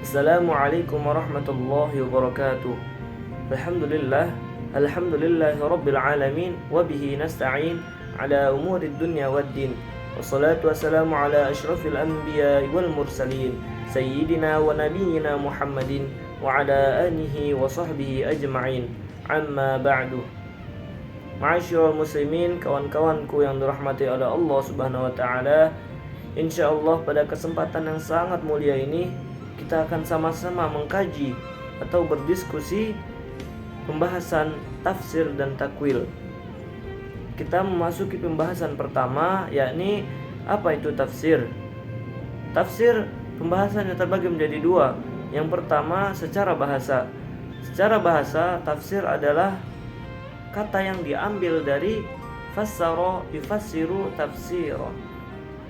Assalamualaikum warahmatullahi wabarakatuh. Alhamdulillahi rabbil alamin. Wabihi nasta'in ala umurid dunya waddin. Wassalatu wassalamu ala ashrafil anbiya wal mursalin, Sayyidina wa nabiyyina Muhammadin wa ala alihi wa sahbihi ajma'in. Amma ba'du. Ma'asyiral muslimin, kawan-kawanku yang dirahmati oleh Allah Subhanahu wa taala. Insyaallah pada kesempatan yang sangat mulia ini kita akan sama-sama mengkaji atau berdiskusi pembahasan tafsir dan takwil. Kita memasuki pembahasan pertama, yakni apa itu tafsir. Tafsir pembahasannya terbagi menjadi dua. Yang pertama secara bahasa. Secara bahasa, tafsir adalah kata yang diambil dari fassara yufassiru tafsira,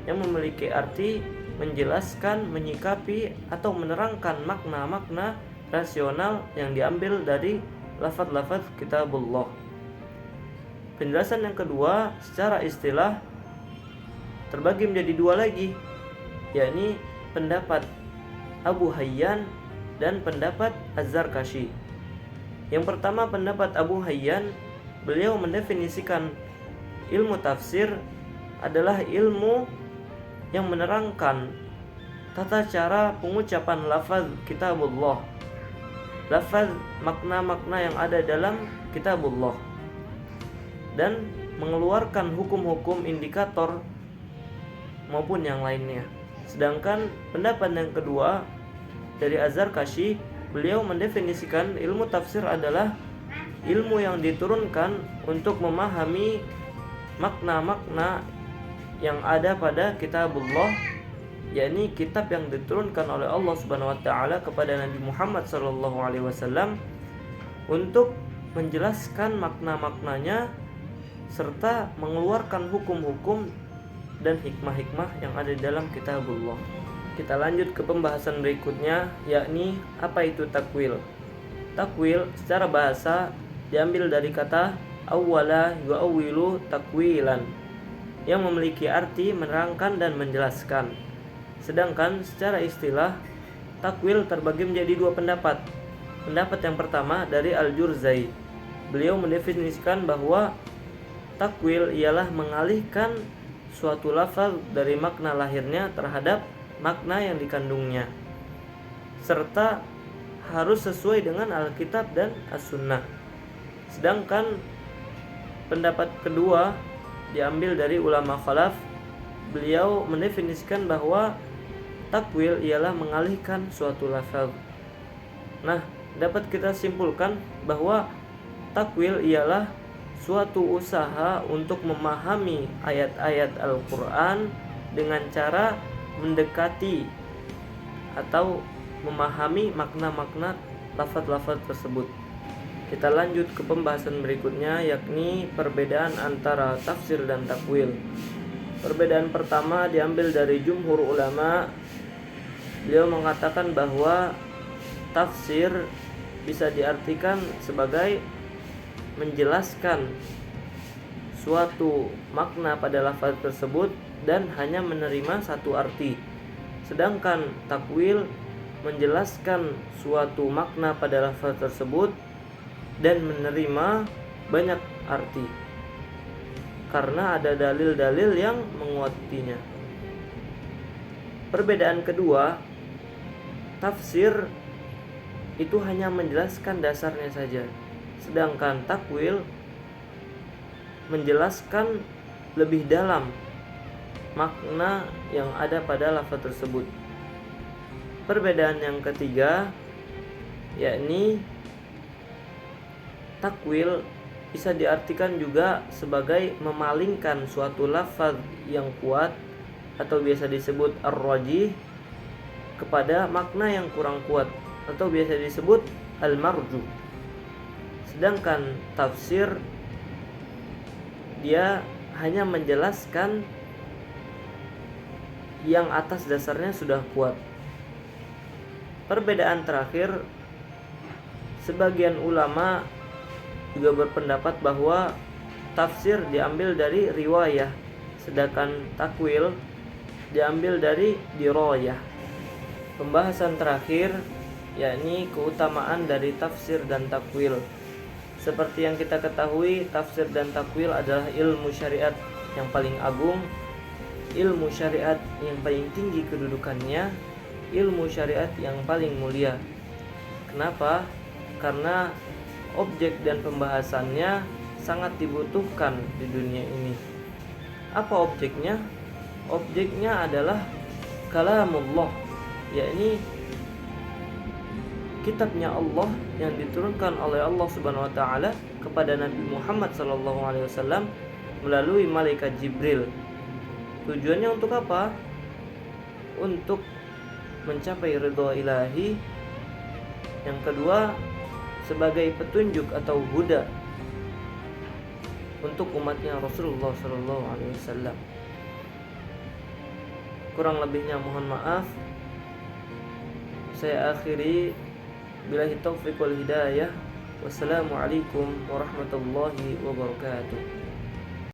yang memiliki arti menjelaskan, menyikapi, atau menerangkan makna-makna rasional yang diambil dari lafaz-lafaz kitabullah. Penjelasan yang kedua secara istilah terbagi menjadi dua lagi, yakni pendapat Abu Hayyan dan pendapat Az-Zarkashi. Yang pertama pendapat Abu Hayyan, beliau mendefinisikan ilmu tafsir adalah ilmu yang menerangkan tata cara pengucapan lafaz kitabullah, lafaz makna-makna yang ada dalam kitabullah, dan mengeluarkan hukum-hukum indikator maupun yang lainnya. Sedangkan pendapat yang kedua dari Az-Zarkashi, beliau mendefinisikan ilmu tafsir adalah ilmu yang diturunkan untuk memahami makna-makna yang ada pada kitabullah, yakni kitab yang diturunkan oleh Allah Subhanahu wa taala kepada Nabi Muhammad sallallahu alaihi wasallam untuk menjelaskan makna-maknanya serta mengeluarkan hukum-hukum dan hikmah-hikmah yang ada di dalam kitabullah. Kita lanjut ke pembahasan berikutnya, yakni apa itu takwil. Takwil secara bahasa diambil dari kata awwala yu'awwilu takwilan, yang memiliki arti menerangkan dan menjelaskan. Sedangkan secara istilah, takwil terbagi menjadi dua pendapat. Pendapat yang pertama dari Al-Jurzai. Beliau mendefinisikan bahwa takwil ialah mengalihkan suatu lafaz dari makna lahirnya terhadap makna yang dikandungnya, serta harus sesuai dengan Alkitab dan As-Sunnah. Sedangkan pendapat kedua diambil dari ulama khalaf. Beliau mendefinisikan bahwa takwil ialah mengalihkan suatu lafaz. Nah, dapat kita simpulkan bahwa takwil ialah suatu usaha untuk memahami ayat-ayat Al-Quran dengan cara mendekati atau memahami makna-makna lafaz-lafaz tersebut. Kita lanjut ke pembahasan berikutnya, yakni perbedaan antara tafsir dan takwil. Perbedaan pertama diambil dari jumhur ulama. Beliau mengatakan bahwa tafsir bisa diartikan sebagai menjelaskan suatu makna pada lafaz tersebut dan hanya menerima satu arti. Sedangkan takwil menjelaskan suatu makna pada lafaz tersebut dan menerima banyak arti karena ada dalil-dalil yang menguatinya. Perbedaan kedua, tafsir itu hanya menjelaskan dasarnya saja, sedangkan takwil menjelaskan lebih dalam makna yang ada pada lafaz tersebut. Perbedaan yang ketiga, yakni takwil bisa diartikan juga sebagai memalingkan suatu lafaz yang kuat atau biasa disebut ar-rajih kepada makna yang kurang kuat atau biasa disebut al-marju. Sedangkan tafsir dia hanya menjelaskan yang atas dasarnya sudah kuat. Perbedaan terakhir, sebagian ulama juga berpendapat bahwa tafsir diambil dari riwayah, sedangkan takwil diambil dari dirayah. pembahasan terakhir, yakni keutamaan dari tafsir dan takwil. Seperti yang kita ketahui, tafsir dan takwil adalah ilmu syariat yang paling agung, ilmu syariat yang paling tinggi kedudukannya, ilmu syariat yang paling mulia. Kenapa? Karena objek dan pembahasannya sangat dibutuhkan di dunia ini. Apa objeknya? Objeknya adalah kalamullah, yakni kitabnya Allah yang diturunkan oleh Allah Subhanahu wa taala kepada Nabi Muhammad sallallahu alaihi wasallam melalui malaikat Jibril. Tujuannya untuk apa? Untuk mencapai ridha ilahi. Yang kedua, sebagai petunjuk atau huda untuk umatnya Rasulullah sallallahu alaihi wasallam. Kurang lebihnya mohon maaf. Saya akhiri, billahi taufiq wal hidayah. Wassalamualaikum warahmatullahi wabarakatuh.